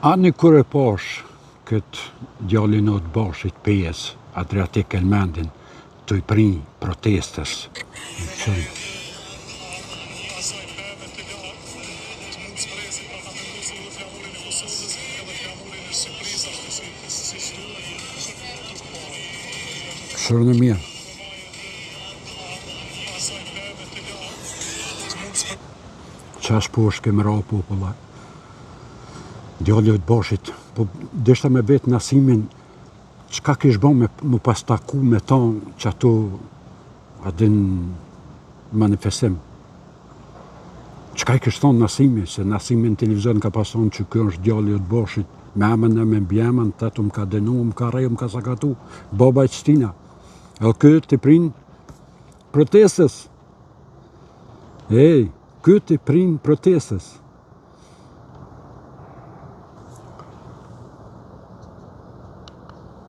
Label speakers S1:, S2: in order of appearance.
S1: Ani kur e pash këtë djallin o të bashit PS, Adriatik Elmendin, të i prinj protestës. Shërën e mirë. Qash po është kemë ra populla. Djalli të bashit, po deshta me vetë Nasimin, qka kish bon me mu pas taku me ta që ato adin manifestim. Qka i kish thonë Nasimi, se Nasimi në televizion ka pason që kjo është djalli të bashit, me amën e me mbjemën, të ato më ka denu, më ka reju, më ka sakatu, baba i qëtina. E kjo të prin protestës. Ej, kjo të prin protestës.